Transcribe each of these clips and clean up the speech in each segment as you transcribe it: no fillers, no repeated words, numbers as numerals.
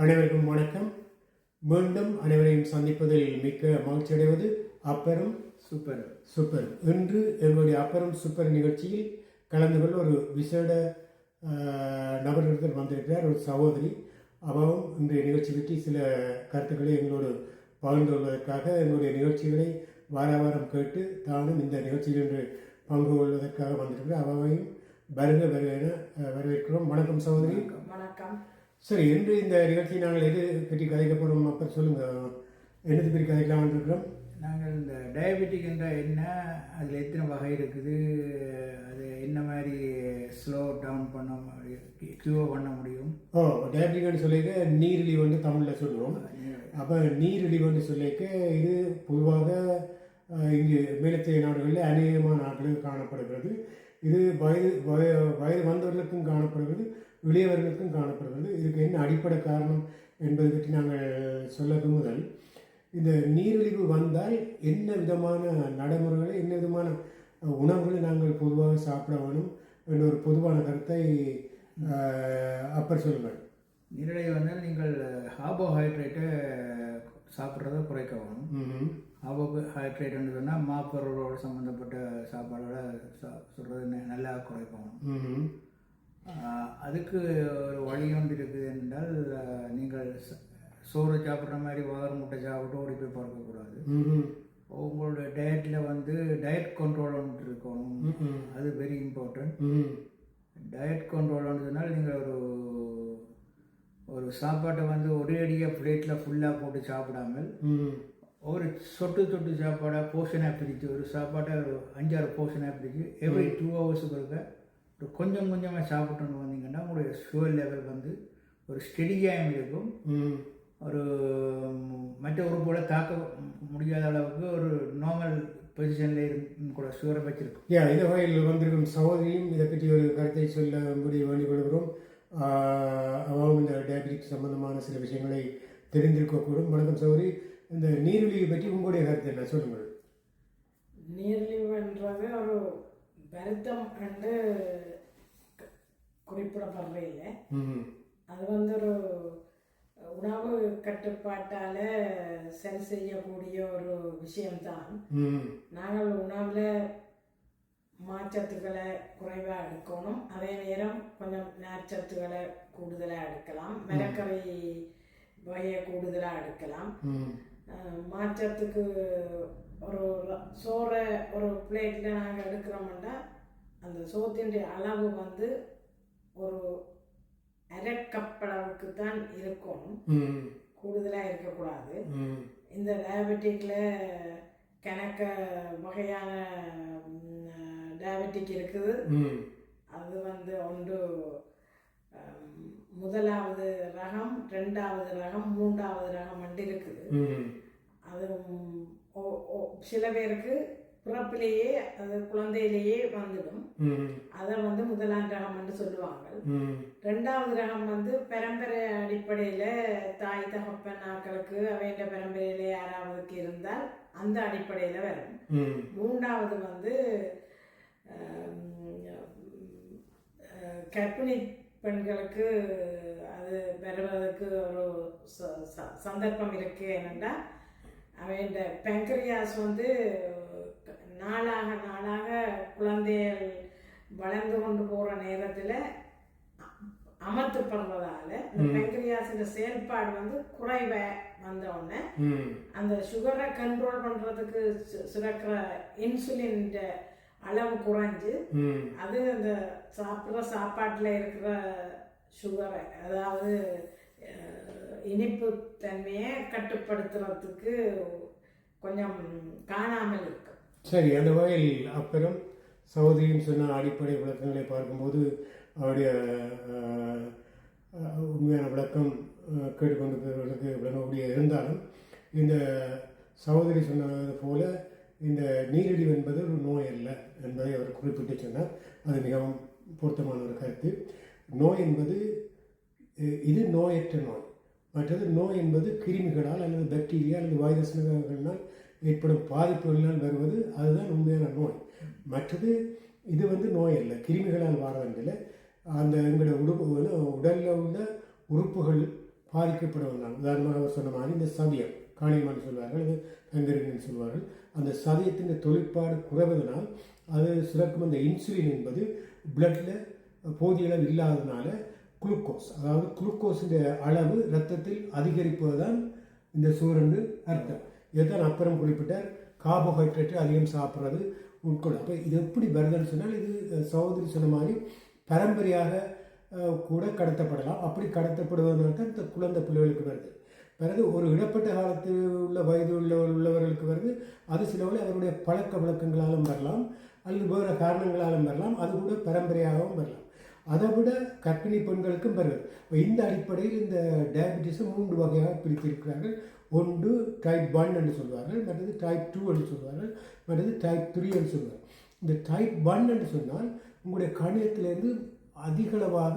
அனைவருக்கும் வணக்கம். மீண்டும் அனைவரையும் சந்திப்பதில் மிக்க மகிழ்ச்சி அடைவது அப்பரும் சூப்பர். இன்று எங்களுடைய அப்பரும் சூப்பர் நிகழ்ச்சியில் கலந்து கொள்ள ஒரு விசேட நபர்கள் வந்திருக்கிறார். ஒரு சகோதரி. அவரும் இன்றைய நிகழ்ச்சி பற்றி சில கருத்துக்களை எங்களோடு பகிர்ந்து கொள்வதற்காக எங்களுடைய நிகழ்ச்சிகளை வார வாரம் கேட்டு தானும் இந்த நிகழ்ச்சியில் இன்று பங்கு கொள்வதற்காக வந்திருக்கிறார். அவரையும் வருக என வரவேற்கிறோம். வணக்கம் சகோதரி. வணக்கம். சரி, இன்று இந்த நிகழ்ச்சியை நாங்கள் எது பற்றி கதைக்க போகிறோம்? அப்புறம் சொல்லுங்கள், என்னது பற்றி கதைக்கலாம்னு இருக்கிறோம்? நாங்கள் இந்த டயபெட்டிக் என்ற என்ன, அதில் எத்தனை வகை இருக்குது, அது என்ன மாதிரி ஸ்லோ டவுன் பண்ண முடியும், க்யூர் பண்ண முடியும். டயபெட்டிக்னு சொல்லிக்க நீரிழிவு தமிழில் சொல்லுவோம். அப்போ நீரிழிவுன்னு சொல்லிக்க இது பொதுவாக இங்கு மேலத்தைய நாடுகளில் அநேகமான நாடுகளில் காணப்படுகிறது. இது வயது வந்தவர்களுக்கும் காணப்படுகிறது, இளையவர்களுக்கும் காணப்படுகிறது. இதுக்கு என்ன அடிப்படை காரணம் என்பதை பற்றி நாங்கள் சொல்ல முதல், இந்த நீரிழிவு வந்தால் என்ன விதமான நடைமுறைகளை, என்ன விதமான உணவுகளை நாங்கள் பொதுவாக சாப்பிட வேணும் என்ற ஒரு பொதுவான கருத்தை அப்பர் சொல்லுங்கள். நீரிழிவு வந்தால் நீங்கள் கார்போஹைட்ரேட்டை சாப்பிட்றத குறைக்க வேணும். கார்போஹைட்ரேட்னு சொன்னால் மாப்பொருளோடு சம்மந்தப்பட்ட சாப்பாடோட சொல்கிறது நல்லா குறைக்கணும். அதுக்கு ஒரு வழி ஒன்று இருக்குது என்றால், நீங்கள் சோறு சாப்பிட்ற மாதிரி வார முட்டை சாப்பிட்டு ஓடி போய் பார்க்கக்கூடாது. உங்களோட டயட்டில் டயட் கண்ட்ரோல் ஒன்று இருக்கணும். அது வெரி இம்பார்ட்டன்ட். டயட் கண்ட்ரோல் சொன்னால் நீங்கள் ஒரு சாப்பாட்டை ஒரே அடியாக பிளேட்டில் ஃபுல்லாக போட்டு சாப்பிடாமல் ஒரு சொட்டு சாப்பாடாக போர்ஷனாக பிரித்து, ஒரு சாப்பாட்டை ஒரு 5-6 போர்ஷனாக பிரித்து எவ்ரி 2 ஹவர்ஸுக்கு இருக்க ஒரு கொஞ்சம் கொஞ்சமாக சாப்பிட்டோன்னு வந்தீங்கன்னா உங்களுடைய சுகர் லெவல் ஒரு ஸ்டெடியாகவும் இருக்கும். ஒரு மற்ற உறுப்போட தாக்க முடியாத அளவுக்கு ஒரு நார்மல் பொசிஷனில் கூட சுகரை வச்சிருக்கும். இந்த வகையில் வந்திருக்கும் சகோதரியும் இதை பற்றி ஒரு கருத்தை சொல்ல வேண்டிக் கொள்கிறோம். அவரும் இந்த டயபெட்டிக் சம்பந்தமான சில விஷயங்களை தெரிந்திருக்கக்கூடும். வணக்கம் சகோதரி. இந்த நீரிழிவு பற்றி உங்களுடைய கருத்து என்ன, சொல்லுங்கள். நீரிழிவுன்றது ஒரு வருத்தம் என்று குறிப்பிடப்படுற இல்லை. அது ஒரு உணவு கட்டுப்பாட்டால் சரி செய்யக்கூடிய ஒரு விஷயம்தான். நாங்கள் உணவில் மாச்சத்துக்களை குறைவாக எடுக்கணும், அதே நேரம் கொஞ்சம் நார்ச்சத்துக்களை கூடுதலாக எடுக்கலாம், மரக்கறி வகையை கூடுதலாக எடுக்கலாம். மாற்றத்துக்கு ஒரு சோறை ஒரு பிளேட்டில் நாங்கள் எடுக்கிறோம்னா அந்த சோத்தினுடைய அளவு ஒரு அரை கப் அளவுக்கு தான் இருக்கணும், கூடுதலாக இருக்கக்கூடாது. இந்த டயபெட்டிக்கில் கணக்க வகையான டயபெட்டிக் இருக்குது. அது ஒன்று முதலாவது ரகம், 2வது ரகம், 3வது ரகம் இருக்குது. அது சில பேருக்கு பிறப்பிலேயே, அது குழந்தையிலேயே வந்துடும். அதை முதலாம் ரகம் என்று சொல்லுவாங்க. 2வது ரகம் பரம்பரை அடிப்படையில தாய் தகப்பன் ஆக்களுக்கு அவைய பரம்பரையில யாராவதுக்கு இருந்தால் அந்த அடிப்படையில வரும். 3வது கர்ப்பிணி பெண்களுக்கு அது வருவதற்கு ஒரு சந்தர்ப்பம் இருக்கு. என்னென்னா அவைய பெங்க்ரியாஸ் நாளாக குழந்தைகள் வளர்ந்து கொண்டு போகிற நேரத்தில் அமர்த்தப்படுறதால இந்த பெங்க்ரியாஸின் செயல்பாடு குறைவ வந்தவுடனே அந்த சுகரை கண்ட்ரோல் பண்ணுறதுக்கு சுரக்கிற இன்சுலின் அளவு குறைஞ்சு அது அந்த சாப்பிட்ற சாப்பாட்டில் இருக்கிற சுகரை, அதாவது இனிப்பு தன்மையை கட்டுப்படுத்துறதுக்கு கொஞ்சம் காணாமல் இருக்கு. சரி, அந்த வகையில் அப்புறம் சகோதரியும் சொன்ன அடிப்படை விளக்கங்களை பார்க்கும்போது அவருடைய உண்மையான விளக்கம் கேட்டுக்கொண்டிருக்கிறவர்களுக்கு விளங்கக்கூடிய இருந்தாலும், இந்த சகோதரி சொன்னது போல இந்த நீரிழிவு என்பது ஒரு நோய் அல்ல என்பதை அவர் குறிப்பிட்டு சொன்னார். அது மிகவும் பொருத்தமான ஒரு கருத்து. நோய் என்பது இது நோயற்ற நோய். மற்றது நோய் என்பது கிருமிகளால் அல்லது பாக்டீரியா அல்லது வைரஸ்களால் ஏற்படும் பாதிப்புகளினால் வருவது, அதுதான் உண்மையான நோய். மற்றது இது நோய் அல்ல, கிருமிகளால் வாரதில்லை. அந்த எங்களுடைய உடலில் உள்ள உறுப்புகள் பாதிக்கப்படுவதால், உதாரணமாக அவர் சொன்ன மாதிரி இந்த சதியம் காணியமான்னு சொல்வார்கள், இது கங்கரின்னு சொல்வார்கள், அந்த சதியத்தின் தொழிற்பாடு குறைவதனால் அது சுரக்கும் அந்த இன்சுலின் என்பது பிளட்டில் போதிய அளவு இல்லாததுனால குளுக்கோஸ், அதாவது குளுக்கோஸின் அளவு இரத்தத்தில் அதிகரிப்பதுதான் இந்த சூரண்டு அர்த்தம். இதைத்தான் அப்புறம் குறிப்பிட்டார், கார்போஹைட்ரேட்டு அதிகம் சாப்பிட்றது உட்கொள்ளும். அப்போ இது எப்படி வருதுன்னு சொன்னால், இது சகோதரி சொன்ன மாதிரி பரம்பரையாக கூட கடத்தப்படலாம். அப்படி கடத்தப்படுவதனால தான் இந்த குழந்தை பிள்ளைகளுக்கு வருது. பிறகு ஒரு இடப்பட்ட காலத்தில் உள்ள வயது உள்ளவர்களுக்கு வருது. அது சிலவில் அவருடைய பழக்க வழக்கங்களாலும் வரலாம், அல்லது வேறு காரணங்களாலும் வரலாம், அது கூட பரம்பரையாகவும் வரலாம். அதை விட கர்ப்பிணி பெண்களுக்கும் வருது. இந்த அடிப்படையில் இந்த டயபிட்டிஸை 3 வகையாக பிரித்திருக்கிறார்கள். ஒன்று டைப் 1 என்று சொல்வார்கள், மற்றது டைப் 2 என்று சொல்வார்கள், மற்றது டைப் 3 என்று சொல்வார்கள். இந்த டைப் 1 என்று சொன்னால் உங்களுடைய கணிதத்திலிருந்து அதிகளவாக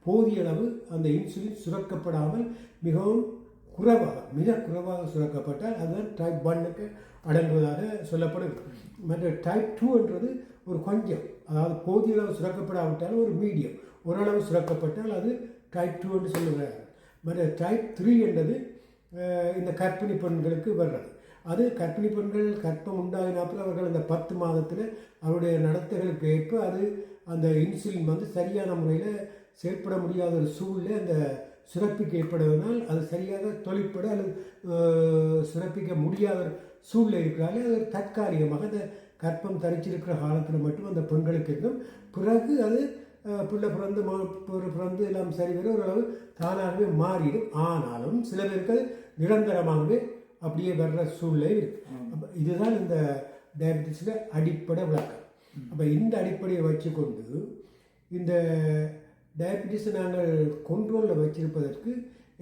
போதிய அளவு அந்த இன்சுலின் சுரக்கப்படாமல் மிகவும் மிக குறைவாக சுரக்கப்பட்டால் அதுதான் டைப் 1க்கு அடங்குவதாக சொல்லப்படுது. மற்ற டைப் 2என்றது ஒரு கொஞ்சம், அதாவது போதிய அளவு சுரக்கப்படாவிட்டாலும் ஒரு மீடியம், ஓரளவு சுரக்கப்பட்டால் அது டைப் 2 என்று சொல்லுகிறார்கள். மற்ற டைப் 3 என்றது இந்த கர்ப்பிணி பெண்களுக்கு வர்றது. அது கர்ப்பிணி பெண்கள் கர்ப்பம் உண்டாகினாப்பில் அவர்கள் அந்த 10 மாதத்தில் அவருடைய நடத்தைகளுக்கு ஏற்ப அது அந்த இன்சுலின் வந்து சரியான முறையில் செயல்பட முடியாத ஒரு சூழ்நிலை அந்த சுரப்பிக்க ஏற்படுவதனால் அது சரியாக தொழிற்பட அல்லது சுரப்பிக்க முடியாத சூழ்நிலை இருக்கிறாலே அது தற்காலிகமாக அந்த கர்ப்பம் தரிச்சிருக்கிற காலத்தில் மட்டும் அந்த பெண்களுக்கு இருக்கும். பிறகு அது பிள்ளை பிறந்து எல்லாம் சரி வர ஓரளவு தானாகவே மாறிடும். ஆனாலும் சில பேருக்கு அது நிரந்தரமாகவே அப்படியே வர்ற சூழ்நிலை இருக்கு. இதுதான் இந்த டயபிட்டிஸில் அடிப்படை விளக்கம். அப்போ இந்த அடிப்படையை வச்சுக்கொண்டு இந்த டயபிட்டிஸை நாங்கள் கண்ட்ரோலில் வச்சிருப்பதற்கு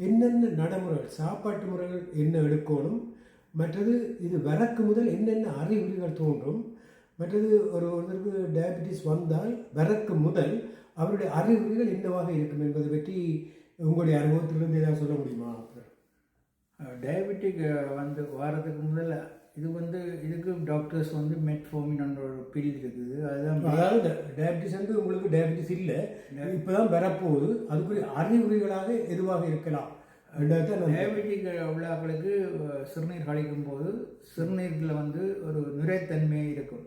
என்னென்ன நடைமுறைகள், சாப்பாட்டு முறைகள் என்ன எடுக்கணும், மற்றது இது வரக்கு முதல் என்னென்ன அறிகுறிகள் தோன்றும், மற்றது ஒருவருக்கு டயபிட்டிஸ் வந்தால் வரக்கு முதல் அவருடைய அறிகுறிகள் என்னவாக இருக்கும் என்பதை பற்றி உங்களுடைய அனுபவத்திலிருந்து ஏதாவது சொல்ல முடியுமா? டயபெட்டிக் வந்து வாரத்துக்கு முதல்ல இதுக்கு டாக்டர்ஸ் மெட்ஃபோர்மின் ஒரு பிரிவு இருக்குது. அதுதான் அதாவது டயபிட்டிஸ் உங்களுக்கு டயபிட்டிஸ் இல்லை, இப்போதான் வரப்போகுது, அதுக்குரிய அறிகுறிகளாக எதுவாக இருக்கலாம். டயபெட்டிக் உள்ளாக்களுக்கு சிறுநீர் கழிக்கும் போது சிறுநீரில் ஒரு நுரைத்தன்மை இருக்கும்,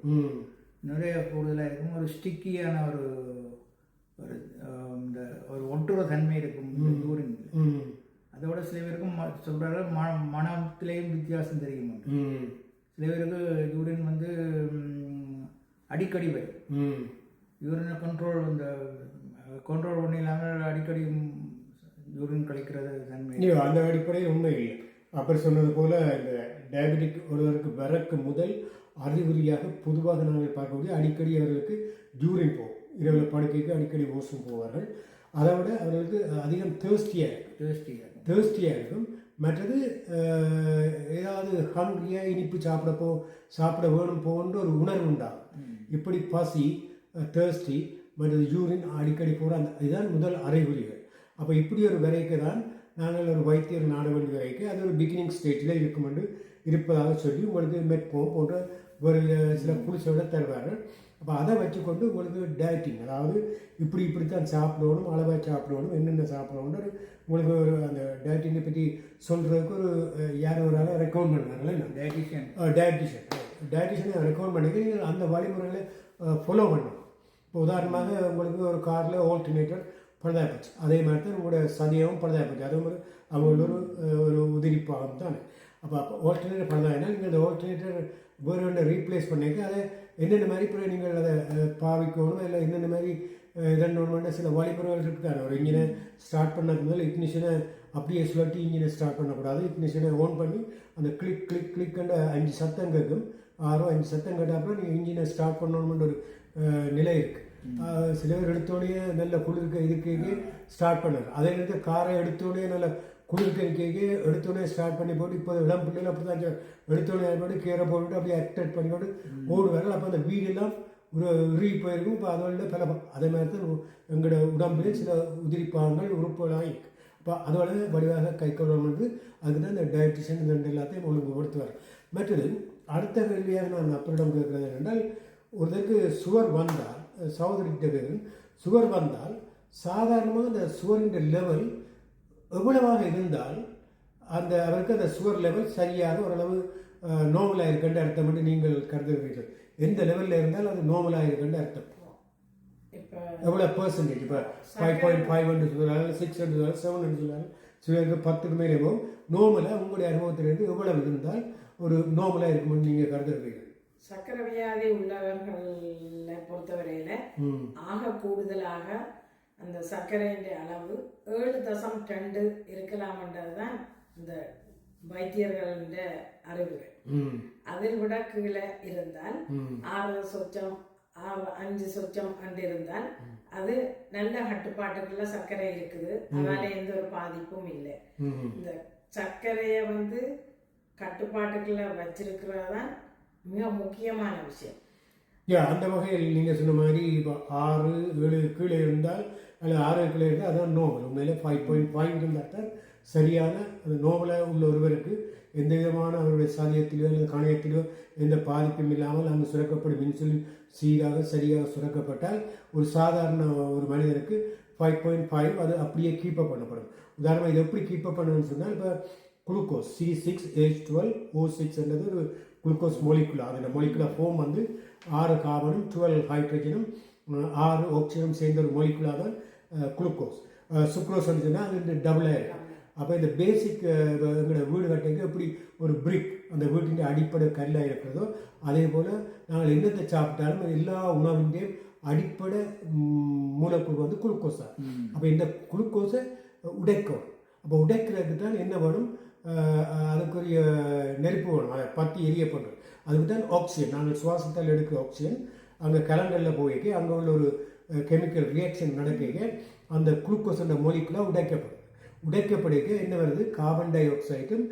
நிறைய கூடுதலாக இருக்கும், ஒரு ஸ்டிக்கியான ஒரு இந்த ஒரு ஒட்டுற தன்மை இருக்கும் யூரின். அதோட சில பேருக்கும் சொல்கிறாங்க மனத்திலேயும் வித்தியாசம் தெரியும். சில பேருக்கு யூரின் அடிக்கடி வரும். யூரினை கண்ட்ரோல் பண்ணி இல்லாமல் அடிக்கடி யூரின் கழிக்கிறது தன்மை அந்த அடிப்படையில் உண்மை இல்லை. அப்புறம் சொன்னது போல் இந்த டயபெட்டிக் ஒருவருக்கு வரக்கு முதல் அறிகுறியாக பொதுவாக நாங்கள் பார்க்கக்கூடிய அடிக்கடி அவர்களுக்கு யூரின் போகும், இரவில் படுக்கைக்கு அடிக்கடி ஓசும் போவார்கள். அதை விட அவர்களுக்கு அதிகம் தேர்ஸ்டியாக இருக்கும். மற்றது ஏதாவது ஹங்க்ரியாக இனிப்பு சாப்பிட வேணும் போன்ற ஒரு உணர்வு உண்டாகும். இப்படி பசி, தேர்ஸ்டி, மற்றது யூரின் அடிக்கடி போகிற இதுதான் முதல் அறிகுறிகள். அப்போ இப்படி ஒரு வரைக்கு தான் நாங்கள் ஒரு வைத்தியர் நாட வேண்டிய வரைக்கும் அது ஒரு பிகினிங் ஸ்டேஜில் இருக்கும் என்று இருப்பதாக சொல்லி உங்களுக்கு மெட்ஃபோம் போன்ற ஒரு சில குளிசோட தருவார்கள். அப்போ அதை வச்சுக்கொண்டு உங்களுக்கு டயட்டிங், அதாவது இப்படித்தான் சாப்பிடணும், அளவாக சாப்பிடணும், என்னென்ன சாப்பிடணுன்ற உங்களுக்கு ஒரு அந்த டயட்டிங்கை பற்றி சொல்கிறதுக்கு ஒரு யாரும் ஒரு ஆளை ரெக்கமெண்ட் பண்ணுறாங்களே, டயட்டிஷியனை ரெக்கமெண்ட் பண்ணி நீங்கள் அந்த வழிமுறைகளை ஃபாலோ பண்ணணும். இப்போ உதாரணமாக உங்களுக்கு ஒரு காரில் ஆல்டர்னேட்டர் பழுதாக போச்சு, அதே மாதிரி தான் உங்களோட சதியமும் பழுதாக போச்சு, அதே மாதிரி அவங்களோட ஒரு உதிரிப்பாகம் தானே. அப்போ ஆல்டர்னேட்டர் பழுதாகினா நீங்கள் அந்த ஆல்டர்னேட்டர் வேறு ஒன்றை ரீப்ளேஸ் பண்ணிக்க அதை என்னென்ன மாதிரி இப்போ நீங்கள் அதை பாவிக்கணும், இல்லை என்னென்ன மாதிரி இதென்ன சில வழிமுறைகள் இருக்குதானே. ஒரு இன்ஜினை ஸ்டார்ட் பண்ணதுக்கு முதல்ல இக்னிஷனை அப்படியே சுழட்டி இன்ஜினை ஸ்டார்ட் பண்ணக்கூடாது. இக்னிஷனை ஓன் பண்ணி அந்த கிளிக் கிளிக் கிளிக்ன்ற 5 சத்தம் கேட்கும், 6-5 சத்தம் கேட்ட அப்புறம் நீங்கள் இன்ஜினை ஸ்டார்ட் பண்ணணும்னு ஒரு நிலை இருக்குது. சில பேர் எடுத்தோடனே நல்ல குளிர்க்க இதுக்கு ஸ்டார்ட் பண்ணார், அதே நேரத்தில் காரை எடுத்தோடனே நல்ல குளிர்கறிக்கைக்கு எடுத்தோடனே ஸ்டார்ட் பண்ணி போட்டு இப்போ இளம் பிள்ளைகள் அப்படி தான் எடுத்தோடனே போட்டு கீரை போட்டு அப்படியே ஆக்டிவேட் பண்ணிவிட்டு ஓடுவார்கள். அப்போ அந்த வீடெல்லாம் ஒரு உருகி போயிருக்கும். இப்போ அதோட பல அதே மாதிரி தான் எங்களோட உடம்புல சில உதிரிப்பாகங்கள் உறுப்புகளாக இருக்குது. இப்போ அதோட வடிவாக கை கொள்ளணும்னு அதுக்கு தான் இந்த டயட்டிஷியன் இந்த எல்லாத்தையும் ஒழுங்குபடுத்துவார். மற்றது அடுத்த கேள்வியாக நான் அப்பரிடம் கேட்குறது என்றால், ஒருத்தருக்கு சுகர் வந்தால், சகோதரிகிட்ட சுகர் வந்தால் சாதாரணமாக இந்த சுகரின் லெவல் எவ்வளவாக இருந்தால் அந்த அவருக்கு அந்த சுகர் லெவல் சரியாக ஓரளவு நார்மலாக இருக்குன்ற அர்த்தம் மட்டும் நீங்கள் கருதுகிறீர்கள். எந்த லெவலில் இருந்தால் அது நார்மலாக இருக்குன்ற அர்த்தம். இப்போ எவ்வளோ பெர்சன்டேஜ்? இப்போ 5.5 சொல்கிறாங்க, 6 சொல்கிறாங்க, 7 சொல்கிறாங்க, சிலருக்கு 10க்கு மேலே போகும். நார்மலாக உங்களுடைய அனுபவத்திலிருந்து எவ்வளவு இருந்தால் ஒரு நார்மலாக இருக்கும்னு நீங்கள் கருதுகிறீர்கள்? சர்க்கரை வியாதி உள்ளவர்களை பொறுத்தவரையில் ஆக கூடுதலாக அந்த சர்க்கரையின் அளவு 7.2 இருக்கலாம்ன்றது தான் இந்த வைத்தியர்களின் அறிவுரை. அதில் விட கீழே இருந்தால் 6 சொச்சம் 5 சொச்சம் இருந்தால் அது நல்ல கட்டுப்பாட்டுக்குள்ள சர்க்கரை இருக்குது, அதனால எந்த ஒரு பாதிப்பும் இல்லை. இந்த சர்க்கரையை கட்டுப்பாட்டுக்குள்ள வச்சிருக்கிறதான் மிக முக்கியமான விஷயம். அந்த வகையில் நீங்கள் சொன்ன மாதிரி இப்போ 6, 7 கீழே இருந்தால் அல்லது 6 கீழே இருந்தால் அதான் நோவல். உண்மையிலே 5.5 இருந்தால் தான் சரியான அது நோவலாக உள்ள ஒருவருக்கு எந்த விதமான அவருடைய சாதியத்திலோ அல்லது கணையத்திலோ எந்த பாதிப்பும் இல்லாமல் அங்கு சுரக்கப்படும் இன்சுலின் சீராக சரியாக சுரக்கப்பட்டால் ஒரு சாதாரண ஒரு மனிதனுக்கு 5.5 அது அப்படியே கீப்பப் பண்ணப்படும். உதாரணமாக இது எப்படி கீப்பப் பண்ணணும்னு சொன்னால், இப்போ குளுக்கோஸ் C6H12O6 என்றது ஒரு குளுக்கோஸ் மொலிகுலா. அதோட மொலிகுலா ஃபார்ம் 6 கார்பனும் 12 ஹைட்ரஜனும் 6 ஆக்சிஜனும் சேர்ந்த ஒரு மொலிகுலா தான் குளுக்கோஸ். சுக்ரோஸ் சொன்னால் அது டபுளாக இருக்கும். அப்போ இந்த பேசிக் எங்களோட வீடு கட்டுறதுக்கு எப்படி ஒரு பிரிக் அந்த வீட்டின் அடிப்படை கல்லாக இருக்கிறதோ அதே போல் நாங்கள் என்னத்தை சாப்பிட்டாலும் எல்லா உணவிൻ്റെയും அடிப்படை மூலக்கூறு குளுக்கோஸ் தான். அப்போ இந்த குளுக்கோஸை உடைக்கணும். அப்போ உடைக்கிறதுக்கு தான் என்ன வேணும்? அதுக்குரிய நெருப்பு வேணும், அதை பற்றி எரிய பண்ணுறது. அதுக்கு தான் ஆக்சிஜன், நாங்கள் சுவாசத்தால் எடுக்கிற ஆக்சிஜன் அங்கே கலங்களில் போய்க்கு அங்கே உள்ள ஒரு கெமிக்கல் ரியாக்ஷன் நடக்க அந்த குளுக்கோஸோட மொலிகுலா உடைக்கப்படுக என்ன வருது? கார்பன் டை ஆக்சைடும்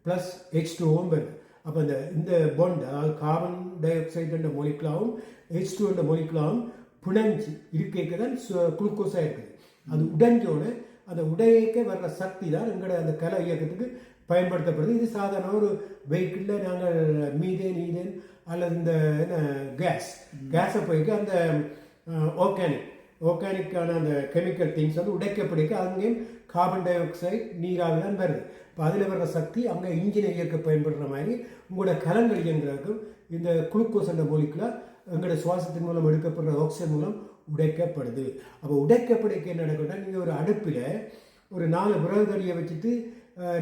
ப்ளஸ் H2O வருது. அப்போ இந்த பாண்ட், அதாவது கார்பன் டை ஆக்சைடு மொலிகுலாவும் H2O மொலிகுலாவும் பிணைஞ்சு இருக்க தான் குளுக்கோஸாக இருக்குது. அது உடைஞ்சோட அந்த உடையக்க வர்ற சக்தி தான் எங்களோட அந்த கல இயக்கத்துக்கு பயன்படுத்தப்படுது. இது சாதாரண ஒரு வெஹிக்கிளில் நாங்கள் மீதேன் அல்லது இந்த கேஸை போய்க்கு அந்த ஆர்கானிக்கான அந்த கெமிக்கல் திங்ஸ் உடைக்கப்படுக்க அங்கேயும் கார்பன் டை ஆக்சைடு நீராக தான் வருது. இப்போ அதில் வர்ற சக்தி அங்கே இன்ஜினை இயக்க பயன்படுற மாதிரி உங்களோட கலங்கள் இயங்குறதுக்கும் இந்த குளுக்கோஸ் என்ற மொலிகுலா எங்களோட சுவாசத்தின் மூலம் எடுக்கப்படுற ஆக்சிஜன் மூலம் உடைக்கப்படுது. அப்போ உடைக்கப்படுக்க என்ன நடக்கும்னா, நீங்கள் ஒரு அடுப்பில் ஒரு 4 விறகு தடியை வச்சுட்டு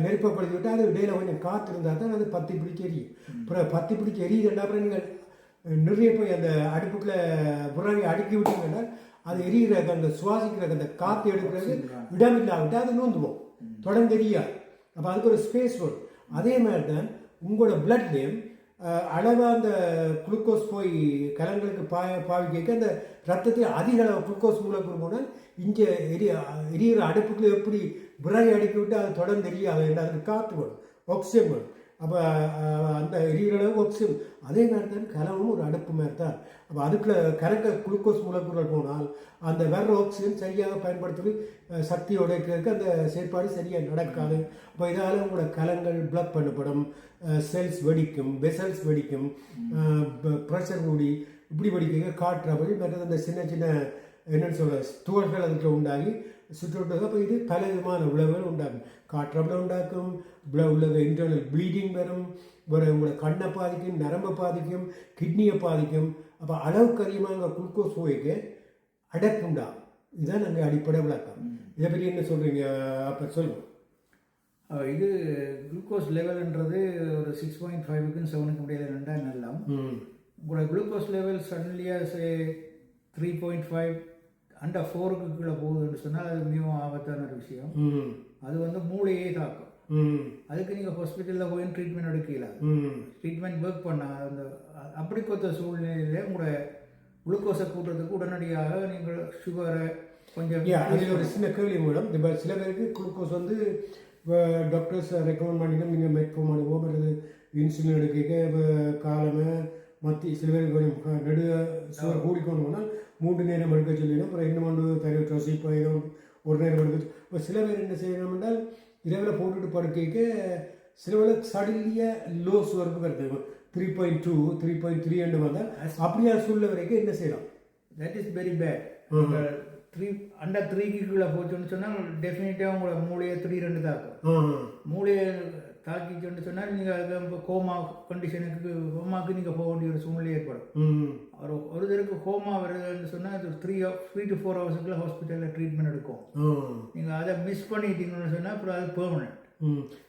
நெருப்பப்படுத்தி விட்டால் அது இடையில கொஞ்சம் காற்று இருந்தால் தான் அது பற்றி பிடிச்சி எரியும். அப்புறம் பற்றி பிடிச்சி எரியுதுன்னா அப்புறம் நீங்கள் நிறைய போய் அந்த அடுப்புக்குள்ளே விறகை அடுக்கி விட்டீங்கன்னா அது எரிகிறதுக்கு அந்த சுவாசிக்கிறதுக்கு அந்த காற்று எடுக்கிறது இடம் இல்லாவிட்டால் அது நோந்துவோம், தொடர்ந்து எரியாது. அப்போ அதுக்கு ஒரு ஸ்பேஸ் வரும். அதே மாதிரி தான் உங்களோட பிளட்லேயும் அளவாக அந்த குளுக்கோஸ் போய் கலங்களுக்கு பாவிக்க அந்த ரத்தத்தில் அதிக அளவு குளுக்கோஸ் மூலக்கூறு போனால் இங்கே எரிகிற அடுப்புக்குள்ளே எப்படி விறகை அடுக்கி விட்டு அது தொடர்ந்து எரியாது, அதுக்கு காற்று வரும், ஆக்சிஜன் வரும். அப்போ அந்த எரிகிற அளவு ஆக்சிஜன். அதே மாதிரி தான் கலவும் ஒரு அடுப்பு மாதிரி தான். அப்போ அதுக்குள்ள கலக்க குளுக்கோஸ் மூலக்கூறுகள் போனால் அந்த வர்ற ஆக்சிஜன் சரியாக பயன்படுத்தி சக்தி உடைக்கிறதுக்கு அந்த செயற்பாடு சரியாக நடக்காது. அப்போ இதால் உங்களோட கலங்கள் பிளாக் பண்ணப்படும், செல்ஸ் வெடிக்கும், வெசல்ஸ் வெடிக்கும், ப்ரெஷர் கூடி இப்படி வெடிக்க காற்றாப்படி மற்றது அந்த சின்ன சின்ன என்னென்னு சொல்ல துகள்கள் அதுக்கு உண்டாகி சுற்றுவட்டது. அப்போ இது பல விதமான விளைவுகள் உண்டாகும். காற்றாப்பில் உண்டாக்கும், உள்ள இன்டர்னல் ப்ளீடிங் வரும், உங்களோட கண்ணை பாதிக்கும், நரம்பை பாதிக்கும், கிட்னியை பாதிக்கும். அப்போ அளவுக்கு அதிகமாக குளுக்கோஸ் போய்க்கு அடக்குண்டாகும். இதுதான் நாங்கள் அடிப்படை விளக்கம். இதை பற்றி என்ன சொல்கிறீங்க? அப்போ சொல்லுவோம். இது குளுக்கோஸ் லெவல்ன்றது ஒரு 6.5க்கும் 7க்கும் இடையில ரெண்டாக நல்லா உங்களோட குளுக்கோஸ் லெவல் சடன்லியாக 3.5 அண்டர் 4க்கு கீழே போகுதுன்னு சொன்னால் அது மிகவும் ஆபத்தான ஒரு விஷயம். அது மூளையே தாக்கும். அதுக்கு நீங்கள் ஹாஸ்பிட்டலில் போய் ட்ரீட்மெண்ட் எடுக்கல, ட்ரீட்மெண்ட் ஒர்க் பண்ண அந்த அப்படி கொத்த சூழ்நிலையில் உங்களோட குளுக்கோஸை கூட்டுறதுக்கு உடனடியாக நீங்கள் சுகரை கொஞ்சம் அதில் ஒரு சின்ன கேள்வி மூலம் இப்போ சில பேருக்கு குளுக்கோஸ் டாக்டர்ஸ் ரெக்கமெண்ட் பண்ணிங்கன்னா நீங்கள் மெட்ஃபோமானுவோ அல்லது இன்சுலின் எடுக்க காலமே மத்தி சில பேருக்கு கொஞ்சம் நெடு சுகர் கூடிக்கொண்டு போனால் 3 நேரம் எடுக்க சொல்லினா அப்புறம் இன்னும் ஒன்று தருவ இப்போ ஏதோ ஒரு நேரம் எடுக்க. இப்போ சில பேர் என்ன செய்யணும் என்றால் இரவில் போட்டுட்டு படுக்கைக்கு சில வேலை சடன்லியாக லோ சுகருக்கு வருது 3.2 3.3 வந்தால் அப்படியா சூழ்நிலை வரைக்கும் என்ன செய்யலாம்? That is very bad. Under 3க்குள்ளே போச்சுன்னு சொன்னால் டெஃபினட்டாக உங்களை மூளையை திடீரென்று தாக்கும். மூளையை தாக்கிச்சுன்னு சொன்னால் நீங்கள் கோமா கோமாக்கு நீங்கள் போக வேண்டிய ஒரு சூழ்நிலை ஏற்படும். ஒரு தடவைக்கு கோமா வருதுன்னு சொன்னால் அது 3 to 4 ஹவர்ஸுக்குள்ள ஹாஸ்பிட்டலில் ட்ரீட்மெண்ட் எடுக்கும். நீங்கள் அதை மிஸ் பண்ணிட்டீங்கன்னு சொன்னால் அப்புறம் அது பெர்மனெண்ட்.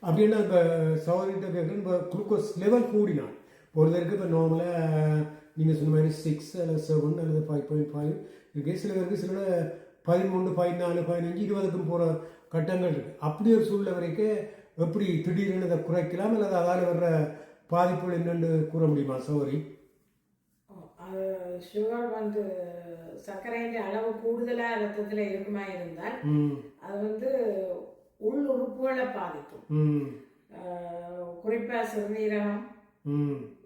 அப்படின்னா இப்போ சவாரிட்ட கேட்குறது இப்போ குளுக்கோஸ் லெவல் கூடினான் ஒருத்தருக்கு இப்போ நார்மலாக நீங்கள் சொன்ன மாதிரி 6 அல்லது 7 அல்லது 5.5 இருக்குது. சில பேருக்கு சில 13, 14, 15, 20க்கும் போகிற கட்டங்கள் இருக்குது. அப்படி ஒரு சூழ்நிலை வரைக்கும் எப்படி திடீர்னு அதை குறைக்கலாம் அல்லது அதால் வர்ற பாதிப்புகள் என்னென்னு கூற முடியுமா சௌரி? சுகர் வந்து சர்க்கரையின் அளவு கூடுதலாக ரத்தத்தில் இருக்குமா இருந்தால் அது உள் உறுப்புகளை பாதிக்கும். குறிப்பாக சிறுநீரகம்,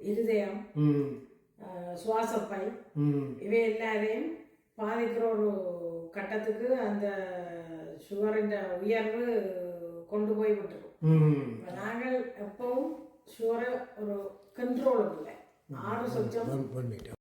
இருதயம், சுவாசப்பை இவை எல்லாரையும் பாதிக்கிற ஒரு கட்டத்துக்கு அந்த சுகரின் உயர்வு கொண்டு போய் விட்டுரும். நாங்கள் எப்பவும் சுகரை ஒரு கண்ட்ரோலுக்கு இல்லை 6 சொச்சம்